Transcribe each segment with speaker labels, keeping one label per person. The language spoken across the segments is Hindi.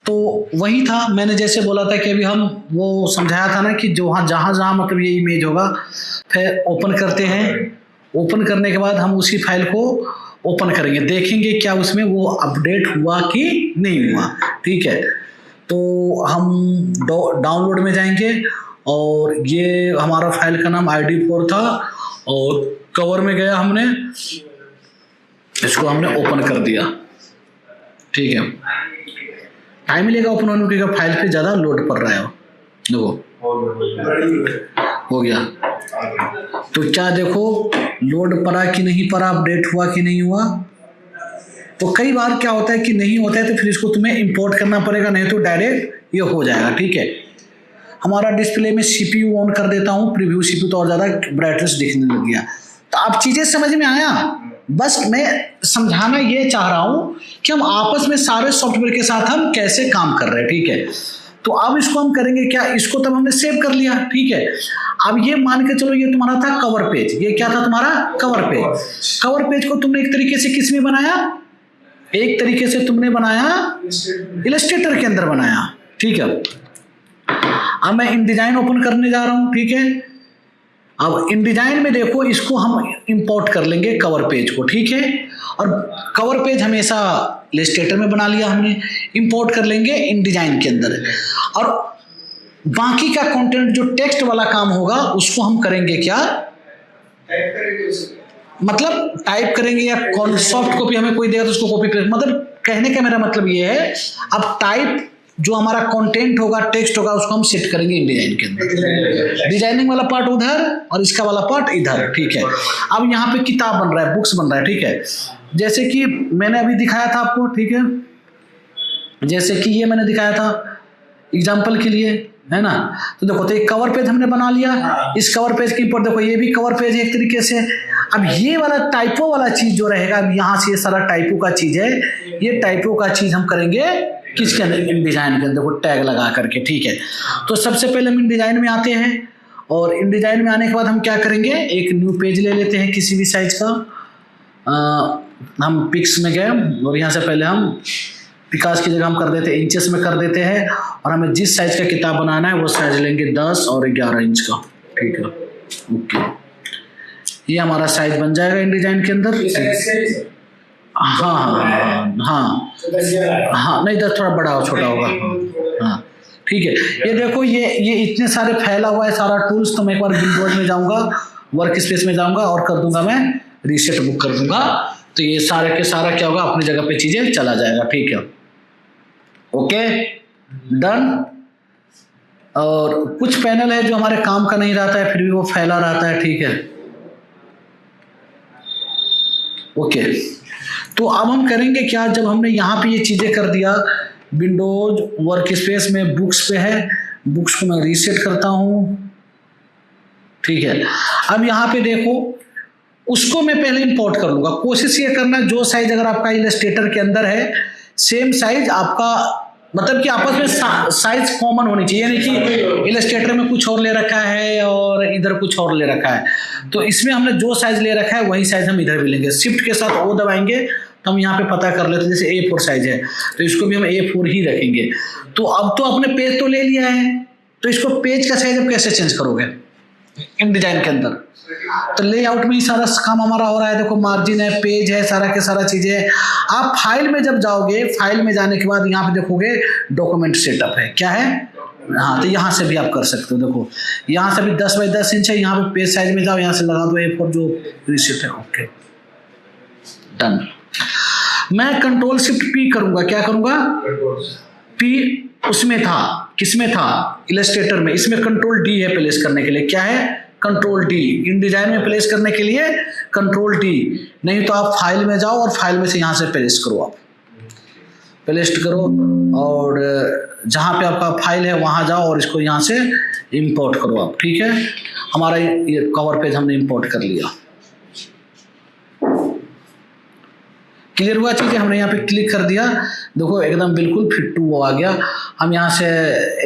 Speaker 1: तो वही था, मैंने जैसे बोला था कि अभी हम वो समझाया था ना कि जो जहाँ जहाँ मतलब ये इमेज होगा, फिर ओपन करते हैं। ओपन करने के बाद हम उसी फाइल को ओपन करेंगे, देखेंगे क्या उसमें वो अपडेट हुआ कि नहीं हुआ। ठीक है, तो हम डाउनलोड में जाएंगे और ये हमारा फाइल का नाम ID4 था और कवर में गया, हमने इसको हमने ओपन कर दिया। ठीक है, टाइम लेगा ओपन होने के, फाइल पे ज़्यादा लोड पड़ रहा है। देखो हो गया, तो क्या देखो लोड पड़ा कि नहीं पड़ा, अपडेट हुआ कि नहीं हुआ। तो कई बार क्या होता है कि नहीं होता है, तो फिर इसको तुम्हें इंपोर्ट करना पड़ेगा, नहीं तो डायरेक्ट ये हो जाएगा। ठीक है, हमारा डिस्प्ले में CPU ऑन कर देता हूँ, प्रीव्यू CPU तो और ज़्यादा ब्राइटनेस दिखने लग गया। तो अब चीज़ें समझ में आया, बस मैं समझाना ये चाह रहा हूँ कि हम आपस में सारे सॉफ्टवेयर के साथ हम कैसे काम कर रहे हैं। ठीक है, तो अब इसको हम करेंगे क्या, इसको तब हमने सेव कर लिया। ठीक है, अब ये मान के चलो ये तुम्हारा था कवर पेज, ये क्या था तुम्हारा कवर पेज। कवर पेज को तुमने एक तरीके से किस में बनाया, एक तरीके से तुमने बनाया इलस्ट्रेटर के अंदर बनाया। ठीक है, अब मैं InDesign ओपन करने जा रहा हूं। ठीक है, अब InDesign में देखो इसको हम इंपोर्ट कर लेंगे कवर पेज को। ठीक है, और कवर पेज हमेशा इलस्ट्रेटर में बना लिया हमने, इंपोर्ट कर लेंगे InDesign के अंदर। और बाकी का कंटेंट जो टेक्स्ट वाला काम होगा उसको हम करेंगे क्या, मतलब टाइप करेंगे, या सॉफ्ट कॉपी हमें कोई देगा तो उसको कॉपी पेस्ट। मतलब कहने का मेरा मतलब ये है, अब टाइप जो हमारा कंटेंट होगा, टेक्स्ट होगा, उसको हम सेट करेंगे InDesign के अंदर। डिजाइनिंग वाला पार्ट उधर और इसका वाला पार्ट इधर। ठीक है, अब यहाँ पे किताब बन रहा है, बुक्स बन रहा है। ठीक है, जैसे कि मैंने अभी दिखाया था आपको। ठीक है, जैसे कि ये मैंने दिखाया था एग्जाम्पल के लिए, है ना। तो देखो, तो एक कवर पेज हमने बना लिया, इस कवर पेज के ऊपर देखो ये भी कवर पेज है एक तरीके से। अब ये वाला टाइपो वाला चीज जो रहेगा, अब यहाँ से ये सारा टाइपो का चीज है, ये टाइपो का चीज हम करेंगे किसके अंदर, InDesign के अंदर, वो टैग लगा करके। ठीक है, तो सबसे पहले हम InDesign में आते हैं, और InDesign में आने के बाद हम क्या करेंगे, एक न्यू पेज ले लेते हैं किसी भी साइज का। हम पिक्स में गए और यहाँ से पहले हम पिकास की जगह हम कर देते हैं इंचेस में कर देते हैं, और हमें जिस साइज का किताब बनाना है वो साइज लेंगे 10 और 11 इंच का। ठीक है, ओके, ये हमारा साइज बन जाएगा InDesign के अंदर। हाँ, नहीं 10 थोड़ा बड़ा हो, छोटा होगा। हाँ, ठीक है, ये देखो ये इतने सारे फैला हुआ है सारा टूल्स। तो मैं एक बार विंडोज में जाऊंगा, वर्क स्पेस में जाऊंगा और कर दूंगा मैं रीसेट बुक कर दूंगा, तो ये सारे के सारा क्या होगा, अपनी जगह पे चीजें चला जाएगा। ठीक है, ओके, डन। और कुछ पैनल है जो हमारे काम का नहीं रहता है, फिर भी वो फैला रहता है। ठीक है, ओके, तो अब हम करेंगे क्या, जब हमने यहाँ पे ये चीजें कर दिया, विंडोज वर्क स्पेस में बुक्स पे है, बुक्स को मैं रीसेट करता हूँ। ठीक है, अब यहाँ पे देखो, उसको मैं पहले इंपोर्ट कर लूंगा। कोशिश ये करना, जो साइज अगर आपका इलस्ट्रेटर के अंदर है, सेम साइज आपका, मतलब कि आपस में साइज कॉमन होनी चाहिए, यानी कि इलस्ट्रेटर में कुछ और ले रखा है और इधर कुछ और ले रखा है, तो इसमें हमने जो साइज ले रखा है वही साइज हम इधर भी लेंगे। शिफ्ट के साथ O दबाएंगे तो हम यहाँ पे पता कर लेते हैं, जैसे A4 साइज है तो इसको भी हम A4 ही रखेंगे। तो अब तो अपने पेज तो ले लिया है, तो इसको पेज का साइज अब कैसे चेंज करोगे InDesign के अंदर, तो लेआउट में ही सारा काम हमारा हो रहा है। देखो, मार्जिन है, पेज है, सारा के सारा चीजें है। आप फाइल में जब जाओगे, फाइल में जाने के बाद यहाँ पे देखोगे डॉक्यूमेंट सेटअप है, क्या है, हाँ, तो यहाँ से भी आप कर सकते हो। देखो, यहाँ से भी 10 बाई 10 इंच है, यहाँ पे पेज साइज में जाओ, यहाँ से लगा दो A4 जो रिसिप्ट है। Okay, done. मैं Ctrl Shift P करूंगा, क्या करूंगा, P उसमें था, किसमें था, इलस्ट्रेटर में, इसमें Ctrl D है प्लेस करने के लिए, क्या है, Ctrl D। InDesign में प्लेस करने के लिए Ctrl D, नहीं तो आप फाइल में जाओ और फाइल में से यहाँ से प्लेस करो, आप पेस्ट करो और जहाँ पे आपका फाइल है वहाँ जाओ और इसको यहाँ से इंपोर्ट करो आप। ठीक है, हमारा ये कवर पेज हमने इंपोर्ट कर लिया। क्लियर हुआ चीज़ें, हमने यहाँ पे क्लिक कर दिया, देखो एकदम बिल्कुल फिट टू वो आ गया। हम यहाँ से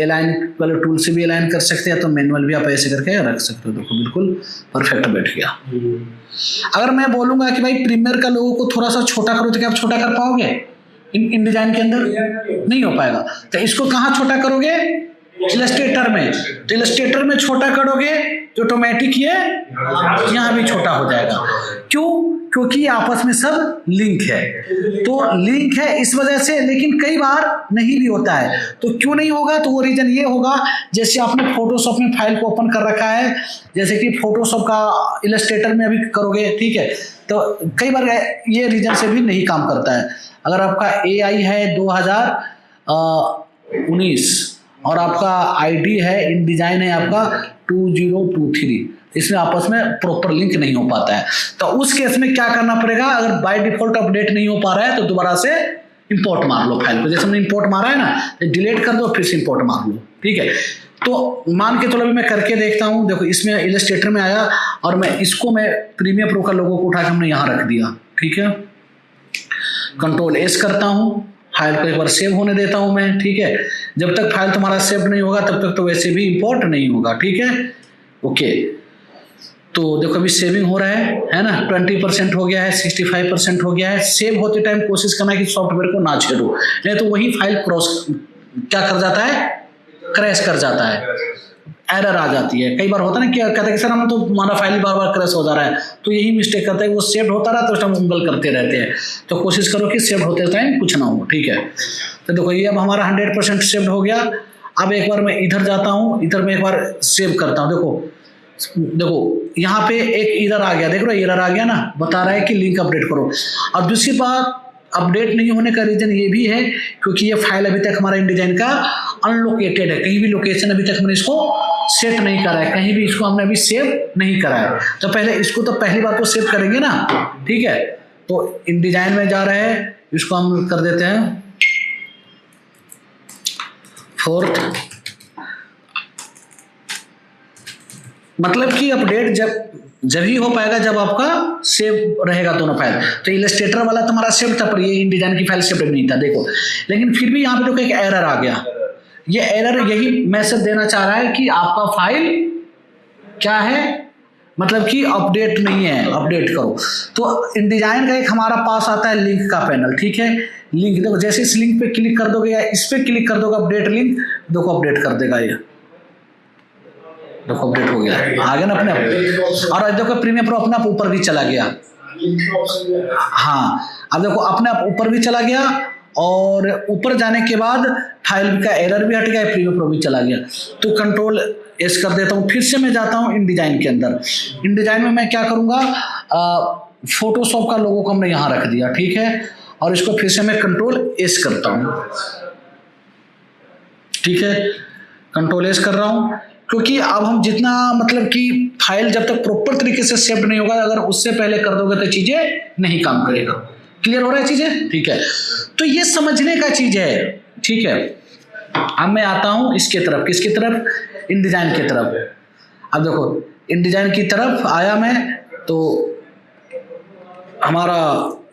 Speaker 1: अलाइन वाले टूल से भी अलाइन कर सकते हैं, तो मैनुअल भी आप ऐसे करके रख सकते हो। देखो बिल्कुल परफेक्ट बैठ गया। अगर मैं बोलूँगा कि भाई प्रीमियर का लोगों को थोड़ा सा छोटा करो, तो क्या आप छोटा कर पाओगे? इन डिजाइन के अंदर नहीं हो पाएगा। तो इसको कहाँ छोटा करोगे? इलस्ट्रेटर में। तो इलस्ट्रेटर में छोटा करोगे तो ऑटोमेटिक ये यहाँ भी छोटा हो जाएगा। क्यों? क्योंकि आपस में सब लिंक है। तो लिंक है इस वजह से, लेकिन कई बार नहीं भी होता है। तो क्यों नहीं होगा? तो वो रीजन ये होगा, जैसे आपने फोटोशॉप में फाइल को ओपन कर रखा है, जैसे कि फोटोशॉप का इलस्ट्रेटर में अभी करोगे, ठीक है, तो कई बार ये रीजन से भी नहीं काम करता है। अगर आपका AI है 2019 और आपका ID है, इन डिजाइन है आपका 2023, इसमें आपस में प्रॉपर लिंक नहीं हो पाता है। तो उस केस में क्या करना पड़ेगा? अगर बाय डिफॉल्ट अपडेट नहीं हो पा रहा है तो दोबारा से इंपोर्ट मार लो फाइल को। जैसे हमने इंपोर्ट मारा है ना, तो डिलीट कर दो, फिर से इंपोर्ट मार लो, ठीक है। तो मान के चलो अभी मैं करके देखता हूँ। देखो इसमें इलस्ट्रेटर में आया और मैं इसको प्रीमियर प्रो का लोगो को उठा के हमने यहाँ रख दिया, ठीक है। Ctrl+S करता हूँ, फाइल को एक बार सेव होने देता हूँ मैं, ठीक है। जब तक फाइल तुम्हारा सेव नहीं होगा तब तक तो वैसे भी इंपोर्ट नहीं होगा, ठीक है, ओके। तो देखो अभी सेविंग हो रहा है ना, 20% हो गया है, 65% हो गया है। सेव होते टाइम कोशिश करना कि सॉफ्टवेयर को ना छेड़ो, नहीं तो वही फाइल क्या कर जाता है? क्रैश कर जाता है, एरर आ जाती है। कई बार होता है ना, क्या कहते हैं कि सर हम तो हमारा फाइल बार बार क्रैश हो जा रहा है, तो यही मिस्टेक करते हैं, वो सेव होता रहा तो हम उंगल करते रहते हैं। तो कोशिश करो कि सेव होते टाइम कुछ ना हो, ठीक है। तो देखो ये अब हमारा 100% सेव हो गया। अब एक बार मैं इधर जाता हूँ, इधर मैं एक बार सेव करता हूँ। देखो यहाँ पे एक एरर आ गया, देख रहे हो एरर आ गया ना, बता रहा है कि लिंक अपडेट करो। अब दूसरी बात, अपडेट नहीं होने का रीजन ये भी है क्योंकि ये फाइल अभी तक हमारा InDesign का अनलोकेटेड है, कहीं भी लोकेशन अभी तक हमने इसको सेट नहीं करा है, कहीं भी इसको हमने अभी सेव नहीं करा है। तो पहले इसको तो पहली बार तो सेव करेंगे ना, ठीक है। तो InDesign में जा रहे हैं, इसको हम कर देते हैं 4th, मतलब कि अपडेट जब ही हो पाएगा जब आपका सेव रहेगा दोनों फाइल। तो इलस्ट्रेटर वाला तुम्हारा सेव था पर ये InDesign की फाइल सेव नहीं था, देखो। लेकिन फिर भी यहाँ पे देखो एक एरर आ गया। ये एरर यही मैसेज देना चाह रहा है कि आपका फाइल क्या है, मतलब कि अपडेट नहीं है, अपडेट करो। तो InDesign का एक हमारा पास आता है लिंक का पैनल, ठीक है। लिंक देखो, जैसे इस लिंक पे क्लिक कर दोगे या इस पे क्लिक कर दोगे अपडेट लिंक, देखो अपडेट कर देगा ये, देखो अपडेट हो गया, आ गया ना अपने आप। और देखो प्रीमियर प्रो अपने आप ऊपर भी चला गया। हाँ, अब देखो अपने आप ऊपर भी चला गया और ऊपर जाने के बाद फाइल का एरर भी हट गया, प्रीमियर प्रो भी चला गया। तो Ctrl+S कर देता हूँ, फिर से मैं जाता हूँ InDesign के अंदर। InDesign में मैं क्या करूँगा, फोटोशॉप का लोगो को हमने यहाँ रख दिया, ठीक है। और इसको फिर से मैं Ctrl+S करता हूँ, ठीक है, Ctrl+S कर रहा हूँ। क्योंकि अब हम जितना मतलब कि फाइल जब तक प्रॉपर तरीके से सेव नहीं होगा, अगर उससे पहले कर दोगे तो चीजें नहीं काम करेगा। क्लियर हो रहा है चीजें, ठीक है। तो ये समझने का चीज है, ठीक है। अब मैं आता हूं इसके तरफ, किसकी तरफ? InDesign की तरफ। अब देखो InDesign की तरफ आया मैं, तो हमारा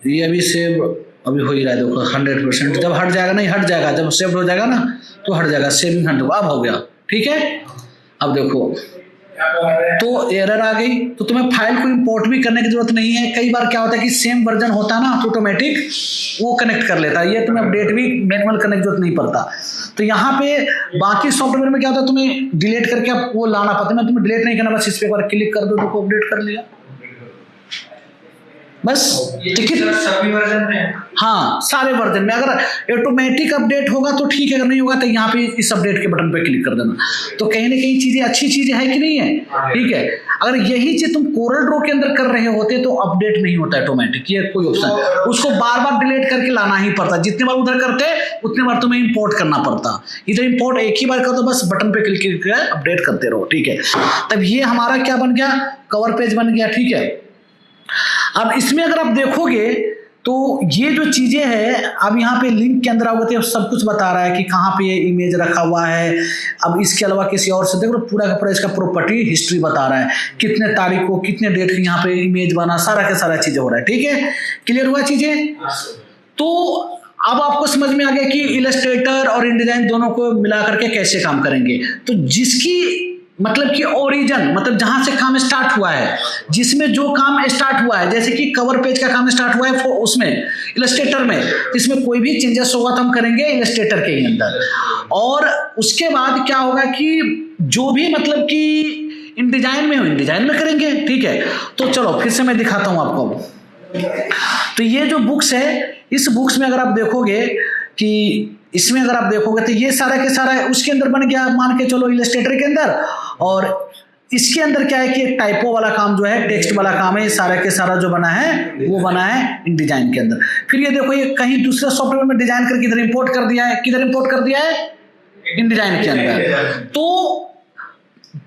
Speaker 1: ये अभी सेव अभी हो ही रहा है, देखो 100%। जब हट जाएगा, नहीं हट जाएगा, जब सेव हो जाएगा ना तो हट जाएगा, सेविंग 100 अब हो गया, ठीक है। अब देखो तो एरर आ गई, तो तुम्हें फाइल को इंपोर्ट भी करने की जरूरत नहीं है। कई बार क्या होता है कि सेम वर्जन होता है ना, तो ऑटोमेटिक वो कनेक्ट कर लेता है, ये तुम्हें अपडेट भी मैनुअल करने की जरूरत नहीं पड़ता। तो यहाँ पे बाकी सॉफ्टवेयर में क्या होता है, तुम्हें डिलीट करके वो लाना पड़ता है। मैं तुम्हें डिलीट नहीं करना, बस इस पे एक बार क्लिक कर दो तो अपडेट कर लिया, बस टिकट। सभी वर्जन में, हाँ सारे वर्जन में। अगर ऑटोमेटिक अपडेट होगा तो ठीक है, अगर नहीं होगा तो यहाँ पे इस अपडेट के बटन पे क्लिक कर देना। तो कहीं ना कहीं चीजें अच्छी चीजें है कि नहीं है, ठीक है। अगर यही चीज तुम कोरल ड्रॉ के अंदर कर रहे होते तो अपडेट नहीं होता ऑटोमेटिक, ये कोई ऑप्शन, उसको बार बार डिलीट करके लाना ही पड़ता। जितने बार उधर करते उतने बार तुम्हें इंपोर्ट करना पड़ता। इधर इंपोर्ट एक ही बार कर दो, बस बटन पे क्लिक करके अपडेट करते रहो, ठीक है। तब ये हमारा क्या बन गया, कवर पेज बन गया, ठीक है। अब इसमें अगर आप देखोगे तो ये जो चीजें हैं, अब यहाँ पे लिंक के अंदर आओगे तो सब कुछ बता रहा है कि कहाँ पे ये इमेज रखा हुआ है। अब इसके अलावा किसी और से देखो, पूरा का पूरा इसका प्रॉपर्टी हिस्ट्री बता रहा है, कितने तारीख को कितने डेट की यहाँ पे इमेज बना, सारा का सारा चीजें हो रहा है, ठीक है। क्लियर हुआ चीजें? तो अब आपको समझ में आ गया कि इलस्ट्रेटर और InDesign दोनों को मिला करके कैसे काम करेंगे। तो जिसकी मतलब कि ओरिजिन, मतलब जहां से काम स्टार्ट हुआ है, जिसमें जो काम स्टार्ट हुआ है, जैसे कि कवर पेज का काम स्टार्ट हुआ है उसमें इलस्ट्रेटर में, इसमें कोई भी चेंजेस होगा तो हम करेंगे इलस्ट्रेटर के ही अंदर। और उसके बाद क्या होगा कि जो भी मतलब कि इनडिजाइन में हो, इनडिजाइन में करेंगे, ठीक है। तो चलो फिर से मैं दिखाता हूं आपको। तो ये जो बुक्स है, इस बुक्स में अगर आप देखोगे कि इसमें अगर आप देखोगे तो ये सारा के सारा उसके अंदर बन गया, मान के चलो इलस्ट्रेटर के अंदर। और इसके अंदर क्या है कि एक टाइपो वाला काम जो है, टेक्स्ट वाला काम है, ये सारा के सारा जो बना है वो बना है इनडिजाइन के अंदर। फिर ये देखो, ये कहीं दूसरे सॉफ्टवेयर में डिजाइन करके इधर इंपोर्ट कर दिया है, किधर इंपोर्ट कर दिया है, इनडिजाइन के अंदर। तो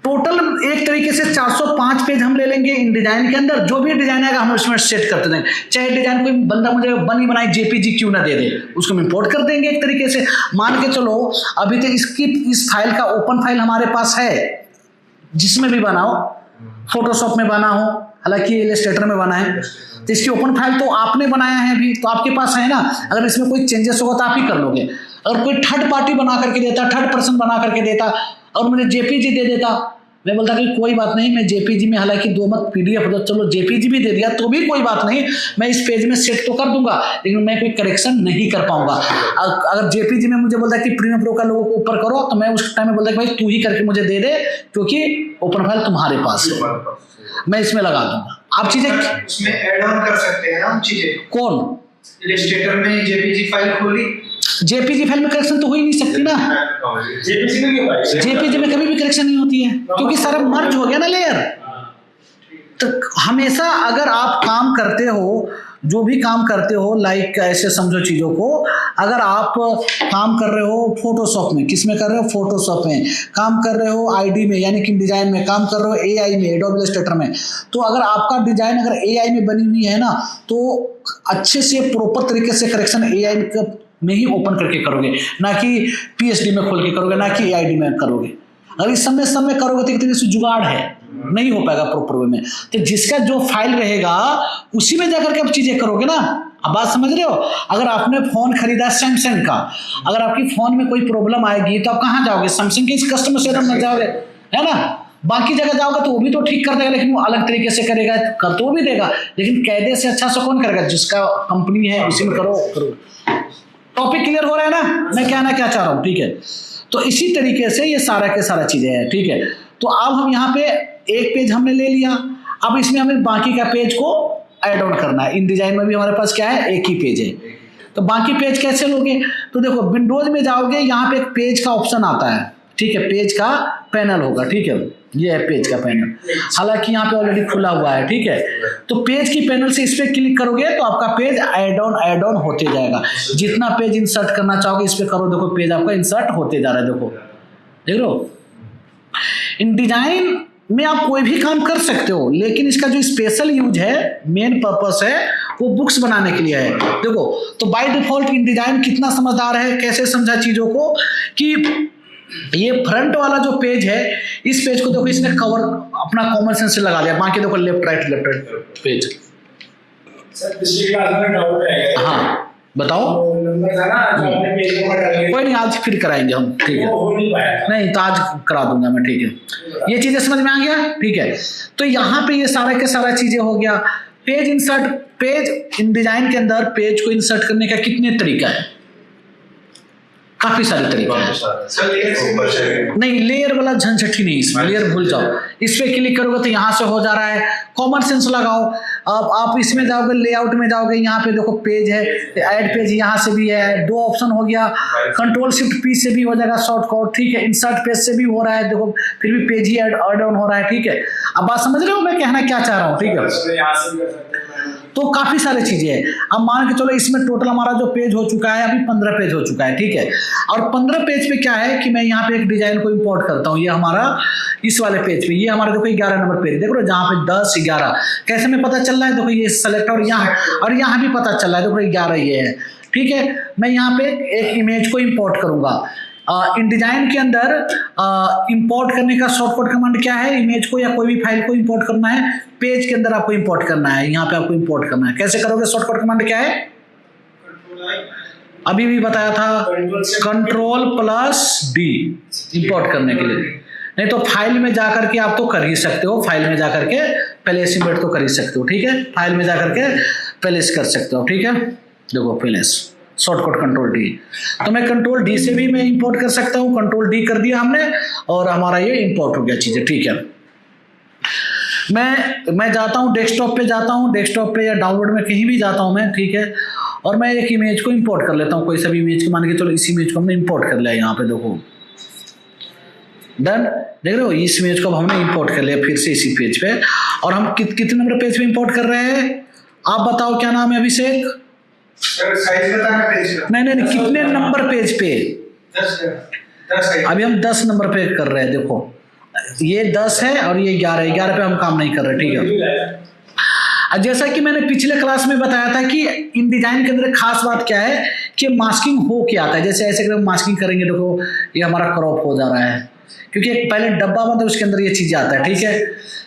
Speaker 1: टोटल एक तरीके से 405 पेज हम ले लेंगे इनडिजाइन के अंदर। जो भी डिजाइन आएगा हम उसमें सेट करते देंगे, चाहे डिजाइन कोई बंदा मुझे बनी बनाई जेपीजी क्यों ना दे दे, उसको हम इंपोर्ट कर देंगे एक तरीके से। मान के चलो अभी तो इसकी इस फाइल का ओपन फाइल हमारे पास है, जिसमें भी बनाओ, फोटोशॉप में बना हो, हालांकि इलस्ट्रेटर में बना है, तो इसकी ओपन फाइल तो आपने बनाया है अभी, तो आपके पास है ना। अगर इसमें कोई चेंजेस होगा तो आप ही कर लोगे। अगर कोई थर्ड पार्टी बना करके देता, थर्ड पर्सन बना करके देता और मुझे जेपीजी दे देता, मैं बोलता कि कोई बात नहीं, मैं जेपीजी में, हालांकि दो मत पीडीएफ हो, चलो जेपीजी भी दे दिया तो भी कोई बात नहीं, मैं इस पेज में सेट तो कर दूंगा, लेकिन मैं कोई करेक्शन नहीं कर पाऊंगा। अगर जेपीजी में मुझे बोलता है कि प्रीमियम प्रो का लोगों को ऊपर करो, तो मैं उस टाइम में बोलता कि भाई तू ही करके मुझे दे दे, क्योंकि ओपन फाइल तुम्हारे पास है, मैं इसमें लगा दूंगा। आप चीजें
Speaker 2: उसमें ऐड ऑन कर सकते हैं ना चीजें।
Speaker 1: कौन?
Speaker 2: इलस्ट्रेटर में जेपीजी फाइल खोली,
Speaker 1: जेपीजी फाइल में करेक्शन तो हो ही नहीं सकती ना, जेपीजी में कभी भी करेक्शन नहीं होती है, क्योंकि सारा मर्ज हो गया ना लेयर। तो हमेशा अगर आप काम करते हो, जो भी काम करते हो, लाइक ऐसे समझो चीजों को, अगर आप काम कर रहे हो फोटोशॉप में, किस में कर रहे हो, फोटोशॉप में काम कर रहे हो, आईडी में यानी कि डिजाइन में काम कर रहे हो, एआई में, एडोब इलस्ट्रेटर में, तो अगर आपका डिजाइन अगर एआई में बनी हुई है ना, तो अच्छे से प्रॉपर तरीके से करेक्शन एआई में ही ओपन करके करोगे, ना कि पीएचडी में खोल के करोगे, ना कि एआईडी में करोगे। अगर इस समय करोगे तो एक तरीके से जुगाड़ है, नहीं हो पाएगा प्रॉपर वे में। तो जिसका जो फाइल रहेगा उसी में जाकर के आप चीजें करोगे ना। अब बात समझ रहे हो? अगर आपने फोन खरीदा सैमसंग का, अगर आपकी फोन में कोई प्रॉब्लम आएगी तो आप कहाँ जाओगे? सैमसंग के इस कस्टमर सेवा में जाओगे, है ना। बाकी जगह जाओगे तो वो भी तो ठीक कर देगा, लेकिन वो अलग तरीके से करेगा, कर तो वो भी देगा, लेकिन कायदे से अच्छा से कौन करेगा? जिसका कंपनी है उसी में करो। टॉपिक क्लियर हो रहा है ना, मैं कहना क्या चाह रहा हूँ, ठीक है। तो इसी तरीके से ये सारा के सारा चीजें हैं, ठीक है। तो अब हम यहाँ पे एक पेज हमने ले लिया, अब इसमें हमें बाकी का पेज को ऐड ऑन करना है। इन डिजाइन में भी हमारे पास क्या है, एक ही पेज है, तो बाकी पेज कैसे लोगे? तो देखो विंडोज में जाओगे, यहाँ पे एक पेज का ऑप्शन आता है, ठीक है, पेज का पैनल होगा, ठीक है, ये है पेज का पैनल, हालांकि यहाँ पे ऑलरेडी खुला हुआ है, ठीक है। तो पेज की पैनल से इस पे क्लिक करोगे तो आपका पेज ऐड ऑन होते जाएगा। जितना पेज इंसर्ट करना चाहोगे इस पे करो, देखो पेज आपका इंसर्ट होते जा रहा है, देखो देख लो। इन डिजाइन में आप कोई भी काम कर सकते हो, लेकिन इसका जो स्पेशल यूज है, मेन पर्पस है, वो बुक्स बनाने के लिए है। देखो तो बाय डिफॉल्ट इन डिजाइन कितना समझदार है, कैसे समझा चीजों को, कि ये फ्रंट वाला जो पेज है, इस पेज को देखो इसने कवर अपना कॉमन सेंस से लगा दिया, बाकी देखो लेफ्ट राइट पेज।
Speaker 3: सर पिछली क्लास में डाउट है,
Speaker 1: हाँ बताओ।
Speaker 3: नंबर था ना जो आपने पेज को हटा लिया,
Speaker 1: कोई नहीं, आज फिर कराएंगे हम, ठीक है,
Speaker 3: हो नहीं पाया,
Speaker 1: नहीं तो आज करा दूंगा मैं, ठीक है। ये चीजें समझ में आ गया, ठीक है। तो यहाँ पे ये सारा के सारा चीजें हो गया। Page insert, page in design के अंदर पेज को इंसर्ट करने का कितने तरीका है? काफी सारे तरीके हैं। नहीं, लेयर वाला झंझटी नहीं, इसमें लेयर भूल जाओ। इस पे क्लिक करोगे तो यहाँ से हो जा रहा है, कॉमन सेंस लगाओ। अब आप इसमें जाओगे, लेआउट में जाओगे, यहाँ पे देखो पेज है, ऐड पेज यहाँ से भी है, दो ऑप्शन हो गया। कंट्रोल शिफ्ट पी से भी हो जाएगा शॉर्टकट, ठीक है। इंसर्ट पेज से भी हो रहा है, देखो फिर भी पेज ही ऐड ऑन हो रहा है, ठीक है। अब बात समझ रहे हो मैं कहना क्या चाह रहा हूँ, ठीक है। तो काफी सारी चीजें हैं। अब मान के चलो इसमें टोटल हमारा जो पेज हो चुका है, अभी 15 पेज हो चुका है, ठीक है। और 15 पेज पे क्या है कि मैं यहाँ पे एक डिजाइन को इंपोर्ट करता हूँ, ये हमारा इस वाले पेज पे, ये हमारा देखो 11 नंबर पेज, देखो जहाँ पे 10 11 कैसे में पता चल रहा है, देखो ये सेलेक्ट, और यहाँ भी पता चल रहा है, देखो 11 ये है, ठीक है। मैं यहाँ पे एक इमेज को इंपोर्ट करूंगा। इन डिजाइन के अंदर इंपोर्ट करने का शॉर्टकट कमांड क्या है? इमेज को या कोई भी फाइल को इंपोर्ट करना है, पेज के अंदर आपको इंपोर्ट करना है, यहाँ पे आपको इंपोर्ट करना है। कैसे करोगे? शॉर्टकट कमांड क्या है? अभी भी बताया था, कंट्रोल+D इंपोर्ट करने के लिए, नहीं तो फाइल में जा करके आप तो कर ही सकते हो, फाइल में जा करके पहले एस्टिमेट तो कर ही सकते हो, ठीक है। फाइल में जा करके पहले कर सकते हो, ठीक है। देखो पहले शॉर्टकट कंट्रोल डी, तो मैं कंट्रोल डी से भी मैं इंपोर्ट कर सकता हूँ। कंट्रोल डी कर दिया हमने और हमारा ये इंपोर्ट हो गया चीज़ें, ठीक है। मैं जाता हूँ डेस्कटॉप पे, जाता हूँ डेस्कटॉप पे या डाउनलोड में कहीं भी जाता हूँ मैं, ठीक है। और मैं एक इमेज को इंपोर्ट कर लेता हूँ, कोई सा भी इमेज को, मान के चलो इस इमेज को हमने इंपोर्ट कर लिया। यहाँ पे देखो डन, देख रहे हो इस इमेज को हमने इंपोर्ट कर लिया फिर से इसी पेज पे। और हम कितने नंबर पेज पे इंपोर्ट कर रहे हैं आप बताओ, क्या नाम है अभिषेक?
Speaker 2: साइज बताना पेज का।
Speaker 1: नहीं, कितने नंबर पेज पे?
Speaker 2: 10
Speaker 1: अभी हम 10 नंबर पे कर रहे हैं। देखो ये 10 है और ये 11 पे हम काम नहीं कर रहे, ठीक है। जैसा कि मैंने पिछले क्लास में बताया था कि इन डिजाइन के अंदर खास बात क्या है कि मास्किंग हो क्या आता है। जैसे ऐसे अगर हम मास्किंग करेंगे, देखो ये हमारा क्रॉप हो जा रहा है क्योंकि एक पहले डब्बा बंद है उसके अंदर ये चीज़ आता है, ठीक है।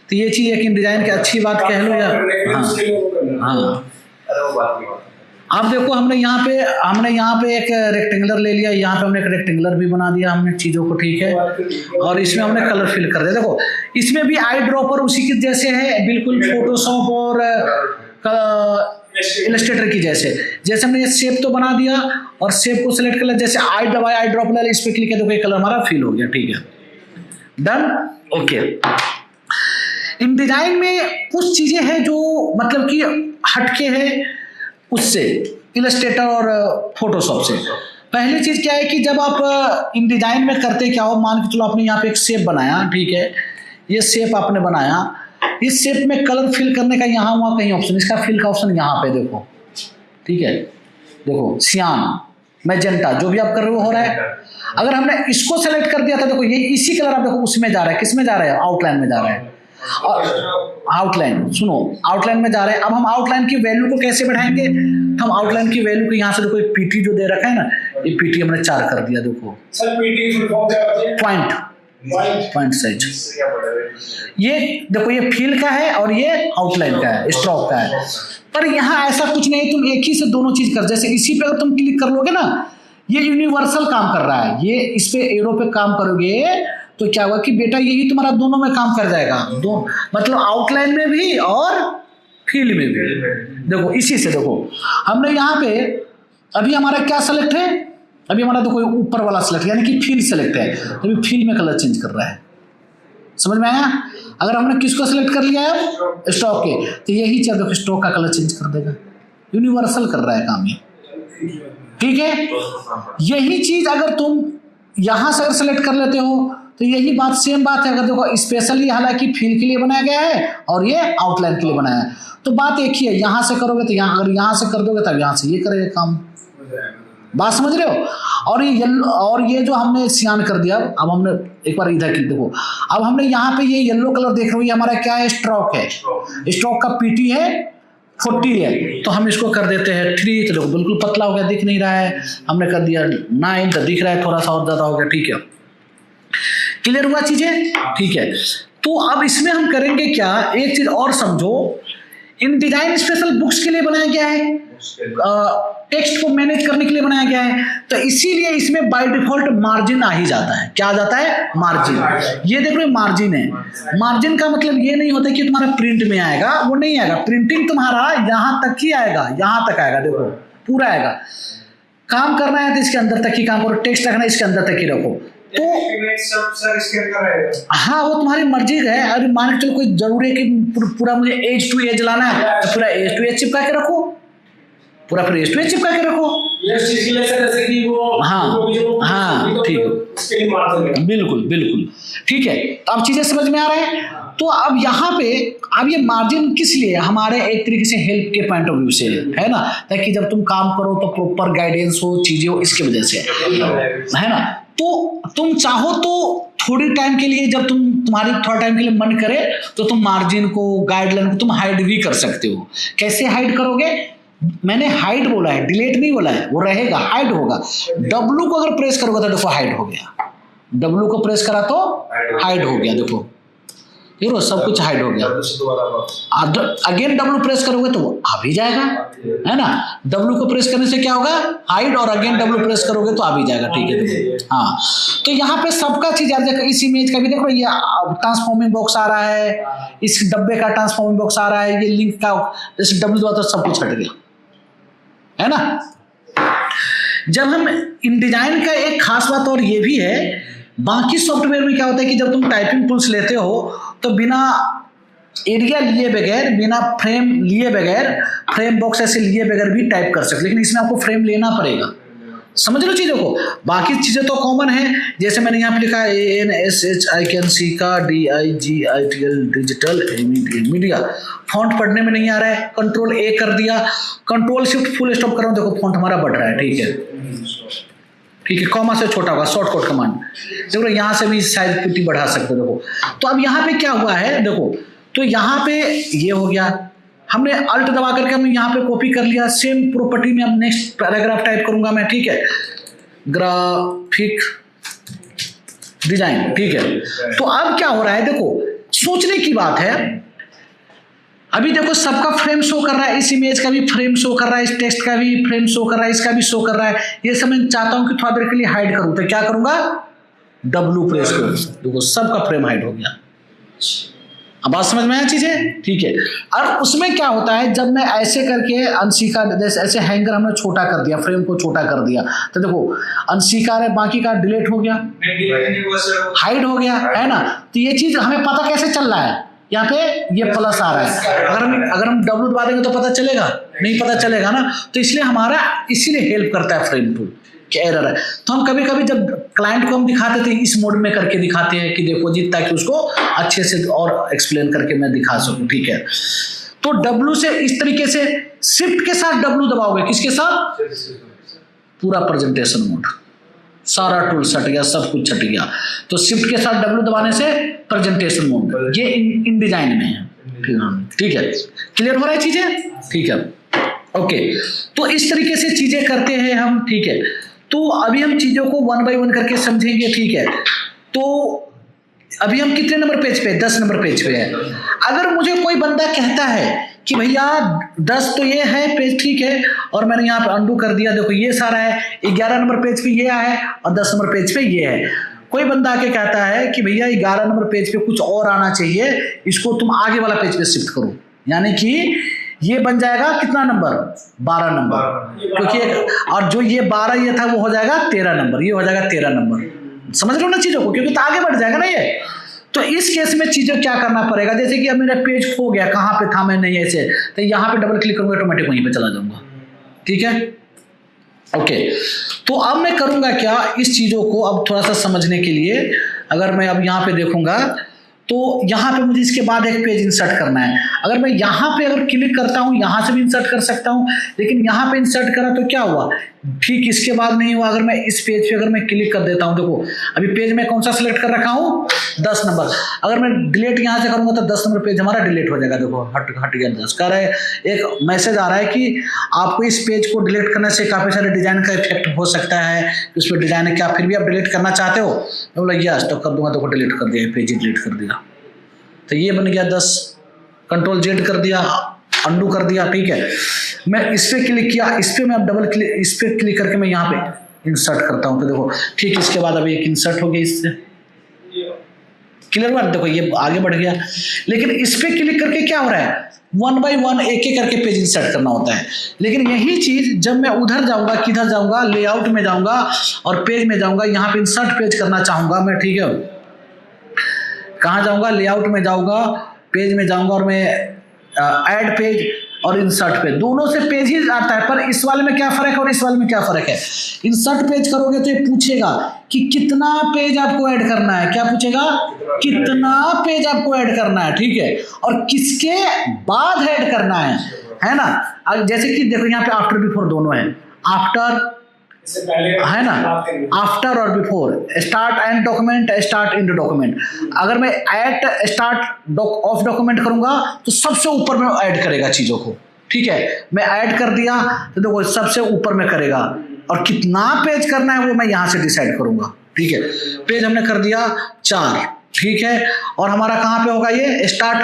Speaker 1: तो ये चीज़ एक इन डिजाइन की अच्छी बात कह लो या हाँ। अब देखो हमने यहाँ पे एक रेक्टेंगुलर ले लिया, यहाँ पे हमने एक रेक्टेंगुलर भी बना दिया हमने चीज़ों को, ठीक है। और इसमें हमने कलर फिल कर दिया। देखो इसमें भी आई ड्रॉपर उसी के जैसे है बिल्कुल, फोटोशॉप और इलस्ट्रेटर की जैसे हमने ये शेप तो बना दिया और शेप को सिलेक्ट कर लिया, जैसे आई दबाया आई ड्रॉप इस पे क्लिक किया तो कोई कलर हमारा फिल हो गया, ठीक है। Done, okay. इन डिजाइन में कुछ चीजें हैं जो मतलब कि हटके हैं उससे, इलस्ट्रेटर और फोटोशॉप से। पहली चीज क्या है कि जब आप इन डिजाइन में करते क्या हो, मान के चलो आपने यहाँ पे एक शेप बनाया, ठीक है। ये शेप आपने बनाया, इस शेप में कलर फिल करने का यहाँ वहाँ कहीं ऑप्शन, इसका फिल का ऑप्शन यहाँ पे देखो, ठीक है। देखो सियान, मैजेंटा, जो भी आप कर रहे हो रहा है। अगर हमने इसको सेलेक्ट कर दिया था, देखो ये इसी कलर आप देखो उसमें जा रहा है, किस में जा रहा है? आउटलाइन में जा रहा है। और आउटलाइन सुनो, आउटलाइन में जा रहे हैं। अब हम आउटलाइन की वैल्यू को कैसे बढ़ाएंगे? हम आउटलाइन की वैल्यू को यहाँ से देखो पीटी जो दे रखा है ना, ये पीटी हमने 4 कर दिया। देखो
Speaker 3: सर पीटी फुल फॉर्म क्या होता है?
Speaker 1: Point size. ये देखो ये फील का है और ये आउटलाइन का है, स्ट्रोक का है। पर यहाँ ऐसा कुछ नहीं, तुम एक ही से दोनों चीज कर, जैसे इसी पे अगर तुम क्लिक कर लोगे ना, ये यूनिवर्सल काम कर रहा है। ये इस पे एरो पे काम करोगे तो क्या होगा कि बेटा यही तुम्हारा दोनों में काम कर जाएगा, दो मतलब आउटलाइन में भी और फील में भी। देखो इसी से देखो हमने यहाँ पे अभी हमारा क्या सेलेक्ट है, अभी हमारा देखो ऊपर वाला सेलेक्ट यानी कि फील सेलेक्ट है, तो अभी फील में कलर चेंज कर रहा है। समझ में आया? अगर हमने किसको सेलेक्ट कर लिया है, स्टॉक के, तो यही चीज देखो स्टॉक का कलर चेंज कर देगा, यूनिवर्सल कर रहा है काम ये, ठीक है। यही चीज अगर तुम यहां से अगर सेलेक्ट कर लेते हो तो यही बात सेम बात है। अगर देखो स्पेशली हालांकि फील के लिए बनाया गया है और ये आउटलाइन के लिए बनाया है, तो बात एक ही है। यहां से करोगे तो यहाँ, अगर यहां से कर दोगे तब यहां से ये करेगा काम। बात समझ रहे हो? और ये येलो, और ये जो हमने सियान कर दिया, अब हमने एक बार इधर क्लिक देखो, अब हमने यहाँ पे ये येलो कलर देख रहे हो, ये हमारा क्या है? स्ट्रोक है। स्ट्रोक का पीटी है 40 है, तो हम इसको कर देते हैं 3। तो देखो बिल्कुल पतला हो गया, दिख नहीं रहा है। हमने कर दिया 9, तो दिख रहा है थोड़ा सा और ज्यादा हो गया, ठीक है। क्लियर हुआ चीजें? ठीक है। तो अब इसमें हम करेंगे क्या, एक चीज और समझो। इन डिजाइन स्पेशल बुक्स के लिए बनाया गया है, टेक्स्ट को मैनेज करने के लिए बनाया गया है, तो इसीलिए इसमें बाय डिफॉल्ट मार्जिन आ ही जाता है। क्या आ जाता है? मार्जिन। ये देख रहे हो मार्जिन है। मार्जिन का मतलब ये नहीं होता कि तुम्हारा प्रिंट में आएगा, वो नहीं आएगा। प्रिंटिंग तुम्हारा यहां तक ही आएगा, यहां तक आएगा, देखो पूरा आएगा। काम करना है तो इसके अंदर तक ही काम करो, टेक्स्ट रखना है इसके अंदर तक ही रखो। तो
Speaker 2: सब सर इसके अंदर है।
Speaker 1: हाँ वो तुम्हारी मर्जी है। अरे मान के चलो कोई जरूरी है कि पूरा मुझे एज टू एज लाना है, तो पूरा एज टू एज चिपका के रखो, पूरा फिर एज टू एज चिपका के रखो।
Speaker 3: जैसे कि वो
Speaker 1: हाँ ठीक है, बिल्कुल बिल्कुल ठीक है। तो अब चीजें समझ में आ रहे हैं। तो अब यहाँ पे अब ये मार्जिन किस लिए? हमारे एक तरीके से हेल्प के पॉइंट ऑफ व्यू से है ना, ताकि जब तुम काम करो तो प्रॉपर गाइडेंस हो, चीजें हो, इसके वजह से है ना। तो तुम चाहो तो थोड़ी टाइम के लिए, जब तुम्हारी थोड़ा टाइम के लिए मन करे, तो तुम मार्जिन को, गाइडलाइन को तुम हाइड भी कर सकते हो। कैसे हाइड करोगे? मैंने हाइड बोला है, डिलीट नहीं बोला है, वो रहेगा, हाइड होगा। W को अगर प्रेस करोगे तो देखो हाइड हो गया, W को प्रेस करा तो हाइड हो गया। देखो ठीक है, सब कुछ हाइड हो गया। अगेन डब्लू प्रेस करोगे तो वो आ भी जाएगा, है ना। डब्लू को प्रेस करने से क्या होगा, हाइड, और अगेन डब्लू प्रेस करोगे तो आ भी जाएगा, ठीक है। देखो हाँ, तो यहाँ पे सबका चीज आप देखो, इस इमेज का भी देखो, ये ट्रांसफॉर्मिंग बॉक्स आ रहा है, इस डब्बे का ट्रांसफॉर्मिंग बॉक्स आ रहा है, ये लिंक का जैसे डब्लू दबाओ तो सब कुछ हट गया, है ना। जब हम इन डिजाइन का एक खास बात और ये भी है, बाकी सॉफ्टवेयर में क्या होता है कि जब तुम टाइपिंग टूल्स लेते हो तो बिना एरिया लिए बगैर, बिना फ्रेम लिए बगैर, फ्रेम बॉक्स ऐसे लिए बगैर भी टाइप कर सकते, लेकिन इसमें आपको फ्रेम लेना पड़ेगा। समझ लो चीजों को, बाकी चीजें तो कॉमन है, जैसे मैंने यहाँ पे लिखा है ANSHIKNC का DIGITL डिजिटल मीडिया, फॉन्ट पढ़ने में नहीं आ रहा है, कंट्रोल A कर दिया, कंट्रोल शिफ्ट फुल स्टॉप कर रहा हूँ, देखो फॉन्ट हमारा बढ़ रहा है, ठीक है, ठीक है। कॉमा से छोटा होगा, शॉर्टकट कमांड, देखो यहाँ से भी साइज कुटी बढ़ा सकते हो। देखो तो अब यहाँ पे क्या हुआ है, देखो तो यहाँ पे ये हो गया, हमने अल्ट दबा करके हम यहाँ पे कॉपी कर लिया, सेम प्रॉपर्टी में अब नेक्स्ट पैराग्राफ टाइप करूंगा मैं, ठीक है, ग्राफिक डिजाइन, ठीक है। तो अब क्या हो रहा है, देखो सोचने की बात है, अभी देखो सबका फ्रेम शो कर रहा है, इस इमेज का भी फ्रेम शो कर रहा है, इस टेक्स्ट का भी फ्रेम शो कर रहा है, इसका भी शो कर रहा है, ये सब मैं चाहता हूं कि थोड़ा देर के लिए हाइड करूं, तो क्या करूंगा, डब्लू प्रेस करूं, देखो सबका फ्रेम हाइड हो गया। अब बात समझ में आया चीजें, ठीक है। और उसमें क्या होता है, जब मैं ऐसे करके अंशिका जैसे ऐसे हैंगर हमने छोटा कर दिया, फ्रेम को छोटा कर दिया, तो देखो अंशिका है, बाकी का डिलीट हो गया, हाइड हो गया, है ना। तो ये चीज हमें पता कैसे चल रहा है, यहाँ पे ये प्लस आ रहा है, अगर हम डब्लू दबा देंगे तो पता चलेगा नहीं, पता चलेगा ना। तो इसलिए हमारा इसीलिए हेल्प करता है फ्रेम टूल, क्या एरर है। तो हम कभी कभी जब क्लाइंट को हम दिखाते थे इस मोड में करके दिखाते हैं कि देखो जी, ताकि उसको अच्छे से और एक्सप्लेन करके मैं दिखा सकूं, ठीक है। तो डब्लू से इस तरीके से शिफ्ट के साथ डब्लू दबाओगे, किसके साथ, पूरा प्रेजेंटेशन मोड, सारा टूल छट गया, सब कुछ छट गया। तो शिफ्ट के साथ डब्लू दबाने से प्रेजेंटेशन मोड, ये इन डिजाइन में है, ठीक है। क्लियर हो रहा है चीजें, ठीक है, ओके। तो इस तरीके से चीजें करते हैं हम, ठीक है। तो अभी हम चीजों को 1 बाय 1 करके समझेंगे, ठीक है। तो अभी हम कितने नंबर पेज पे, 10 नंबर पेज पे है। अगर मुझे कोई बंदा कहता है कि भैया 10 तो ये है पेज, ठीक है, और मैंने यहाँ पे अंडू कर दिया, देखो ये सारा है, 11 नंबर पेज पे ये है और 10 नंबर पेज पे ये है। कोई बंदा आके कहता है कि भैया 11 नंबर पेज पे कुछ और आना चाहिए, इसको तुम आगे वाला पेज पे शिफ्ट करो, यानी कि ये बन जाएगा कितना नंबर, 12 नंबर, क्योंकि और जो ये 12 ये था वो हो जाएगा 13 नंबर, ये हो जाएगा 13 नंबर। समझ रहे हो ना चीजों को, क्योंकि तो आगे बढ़ जाएगा ना ये। तो इस केस में चीजें क्या करना पड़ेगा, जैसे कि अब मेरा पेज खो गया, कहाँ पे था मैं नहीं ऐसे, तो यहाँ पे डबल क्लिक करूंगा, ऑटोमेटिक वहीं पे चला जाऊंगा, ठीक है, ओके। तो अब मैं करूंगा क्या, इस चीजों को अब थोड़ा सा समझने के लिए, अगर मैं अब यहाँ पे देखूंगा तो यहाँ पे मुझे इसके बाद एक पेज इंसर्ट करना है। अगर मैं यहाँ पे अगर क्लिक करता हूँ, यहाँ से भी इंसर्ट कर सकता हूँ, लेकिन यहाँ पे इंसर्ट करा तो क्या हुआ, ठीक इसके बाद नहीं हुआ। अगर मैं इस पेज पे अगर मैं क्लिक कर देता हूँ, देखो अभी पेज में कौन सा सिलेक्ट कर रखा हूँ, 10 नंबर। अगर मैं डिलीट यहाँ से करूँगा तो 10 नंबर पेज हमारा डिलीट हो जाएगा। देखो हट गया 10। कह रहा है, एक मैसेज आ रहा है कि आपको इस पेज को डिलीट करने से काफ़ी सारे डिजाइन का इफेक्ट हो सकता है, उस पर डिजाइन है, क्या फिर भी आप डिलीट करना चाहते हो, तो बोला यस, तो कर दूंगा, तो डिलीट कर दिया, पेज ही डिलीट कर दिया। तो ये बन गया 10, कंट्रोल जेड कर दिया, अंडू कर दिया, ठीक है। मैं इस पे क्लिक किया, इस पे मैं अब डबल क्लिक, इस पे क्लिक करके मैं यहाँ पे इंसर्ट करता हूँ, तो देखो ठीक, इसके बाद अभी एक इंसर्ट हो गया, इससे क्लियर हुआ। देखो ये आगे बढ़ गया, लेकिन इस पे क्लिक करके क्या हो रहा है, 1 बाय 1 एक एक करके पेज इंसर्ट करना होता है। लेकिन यही चीज जब मैं उधर जाऊंगा, किधर जाऊंगा, लेआउट में जाऊंगा और पेज में जाऊंगा, यहाँ पे इंसर्ट पेज करना चाहूंगा मैं, ठीक है। कहाँ जाऊंगा, लेआउट में जाऊंगा, पेज में जाऊंगा और मैं ऐड पेज और इंसर्ट पेज, दोनों से पेज ही आता है। पर इस वाले में क्या फर्क है और इस वाले में क्या फर्क है, इंसर्ट पेज करोगे तो ये पूछेगा कि कितना पेज आपको ऐड करना है, क्या पूछेगा, कितना पेज आपको ऐड करना है, ठीक है, और किसके बाद ऐड करना है ना। अब जैसे कि देखो यहाँ पे आफ्टर बिफोर दोनों है, आफ्टर है ना, आफ्टर और before, start and document, start in document. अगर मैं एट स्टार्ट ऑफ डॉक्यूमेंट करूंगा तो सबसे ऊपर में ऐड करेगा चीजों को, ठीक है। मैं ऐड कर दिया तो देखो सबसे ऊपर में करेगा, और कितना पेज करना है वो मैं यहां से डिसाइड करूंगा, ठीक है। पेज हमने कर दिया 4, ठीक है। और हमारा कहाँ पे होगा ये स्टार्ट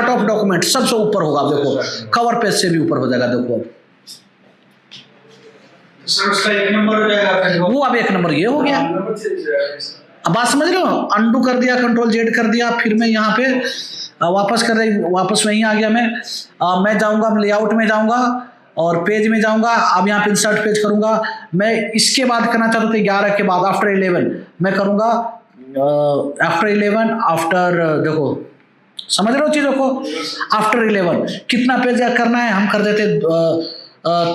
Speaker 1: ऑफ डॉक्यूमेंट सबसे ऊपर होगा। देखो कवर पेज से भी ऊपर हो जाएगा। देखो
Speaker 2: सर उसका 1 नंबर हो जाएगा फिर
Speaker 1: वो अब 1 नंबर ये हो गया। अब बात समझ रहे हो? अंडू कर दिया, कंट्रोल जेड कर दिया, फिर मैं यहाँ पे वापस वहीं आ गया। मैं जाऊँगा लेआउट में जाऊँगा और पेज में जाऊँगा। अब यहाँ पे इंसर्ट पेज करूँगा। मैं इसके बाद करना चाहता था 11 के बाद आफ्टर 11 मैं करूँगा आफ्टर 11 आफ्टर देखो समझ रहे हो चीज़ों को। आफ्टर 11 कितना पेज करना है हम कर देते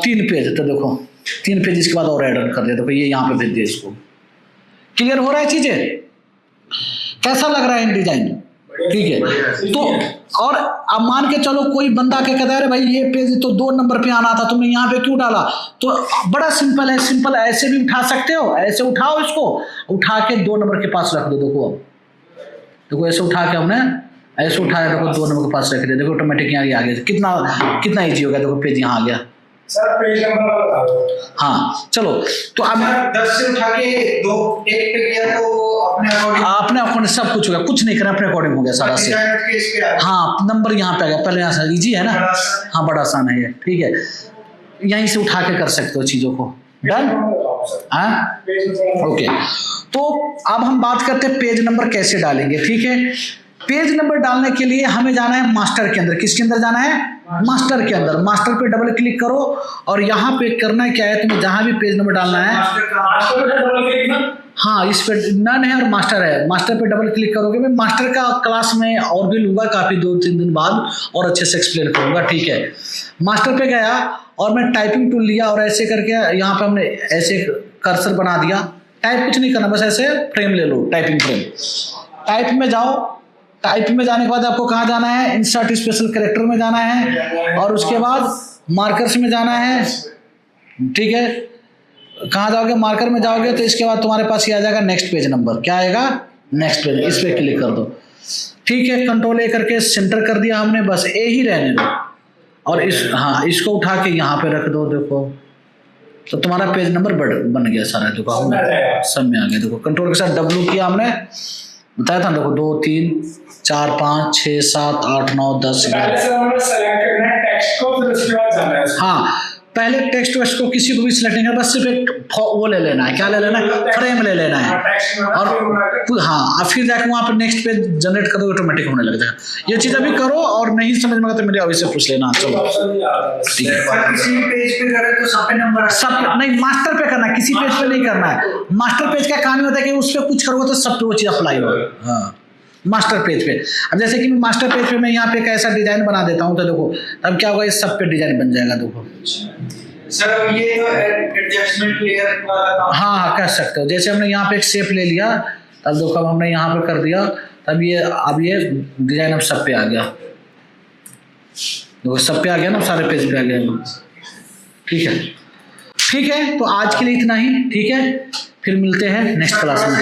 Speaker 1: 3 पेज। तो देखो 3 पेज इसके बाद और ऐड कर दिया। देखो ये यहाँ पे भेज दिया इसको। क्लियर हो रहा है चीजें? कैसा लग रहा है इन डिजाइन? ठीक है। तो और अब मान के चलो कोई बंदा के कहता है भाई ये पेज तो 2 नंबर पे आना था, तुमने यहाँ पे क्यों डाला? तो बड़ा सिंपल है, सिंपल ऐसे भी उठा सकते हो। ऐसे उठाओ, इसको उठा के 2 नंबर के पास रख दो। देखो अब देखो ऐसे उठा के हमने ऐसे उठाया, देखो 2 नंबर के पास रख दिया। देखो ऑटोमेटिक यहाँ आ गया। कितना ईजी हो गया। देखो पेज यहाँ आ गया।
Speaker 3: सर पेज नंबर बता दो।
Speaker 1: हाँ चलो तो अब
Speaker 2: 10 से उठा के 2 1 पे किया तो
Speaker 1: अपने अकाउंट सब कुछ हो गया। कुछ नहीं करना, अपने अकॉर्डिंग हो गया सारा से। हाँ नंबर यहाँ पे आ गया। पहले यहाँ से इजी है ना। हाँ बड़ा आसान है ये। ठीक है यहीं से उठा के कर सकते हो चीजों को। डन? हाँ ओके। तो अब हम बात करते हैं पेज नंबर कैसे डालेंगे। ठीक है पेज नंबर डालने के लिए हमें जाना है मास्टर के अंदर। किसके अंदर जाना है? मास्टर के अंदर। मास्टर पे डबल क्लिक करो और यहाँ पे करना क्या है, तुम्हें जहां भी पेज नंबर डालना है हाँ इस पे नन है और मास्टर है। मास्टर पे डबल क्लिक करोगे। मैं मास्टर का क्लास में और भी लूंगा काफी 2-3 दिन बाद और अच्छे से एक्सप्लेन करूंगा। ठीक है मास्टर पे गया और मैं टाइपिंग टूल लिया और ऐसे करके यहाँ पे हमने ऐसे कर्सर बना दिया। टाइप कुछ नहीं करना, बस ऐसे फ्रेम ले लो, टाइपिंग फ्रेम। टाइप में जाओ। टाइप में जाने के बाद आपको कहाँ जाना है? इंसर्ट स्पेशल कैरेक्टर में जाना है और उसके बाद मार्कर्स में जाना है। ठीक है कहाँ जाओगे? मार्कर में जाओगे तो इसके बाद तुम्हारे पास ये आ जाएगा नेक्स्ट पेज नंबर। क्या आएगा? Next page. इस पे क्लिक कर दो। ठीक है कंट्रोल ए करके सेंटर कर दिया हमने। बस ए ही रहने दो और इसको उठा के यहाँ पे रख दो। देखो तो तुम्हारा पेज नंबर बन गया सारा। देखो सब में आ गया। देखो कंट्रोल के साथ W किया हमने, बताया था। देखो 2 3 4 5 6 7 8 9 10 हाँ पहले टेक्स्ट वेक्स्ट को किसी को भी सिलेक्ट नहीं करना, बस सिर्फ एक वो ले लेना है। क्या ले लेना है? फ्रेम ले लेना है। और हाँ फिर जाकर वहाँ पर नेक्स्ट पेज जनरेट कर दो, ऑटोमेटिक होने लग जाएगा। ये चीज़ अभी करो और नहीं समझ में आएगा तो मेरे अभी से पूछ लेना। चलो ठीक है।
Speaker 2: किसी पेज पे करे तो सब पे नंबर
Speaker 1: सब नहीं, मास्टर पे करना है, किसी पेज पे नहीं करना है। मास्टर पेज का काम होता है कि उस पर कुछ करोगे तो सब पे वो चीज़ अप्लाई होगा। हाँ मास्टर पेज पे। अब जैसे कि मास्टर पेज पे मैं यहाँ पे एक ऐसा डिजाइन बना देता हूँ तो देखो अब क्या होगा, इस सब पे डिजाइन बन जाएगा। देखो
Speaker 2: सर ये तो एडजस्टमेंट लेयर वाला
Speaker 1: हाँ कर सकते हो। जैसे हमने यहाँ पे एक शेप ले लिया, तब देखो अब हमने यहाँ पे कर दिया, तब अब ये डिजाइन अब सब पे आ गया। देखो सब पे आ गया ना, सारे पेज पे आ गया। ठीक है तो आज के लिए इतना ही। ठीक है फिर मिलते हैं नेक्स्ट क्लास में।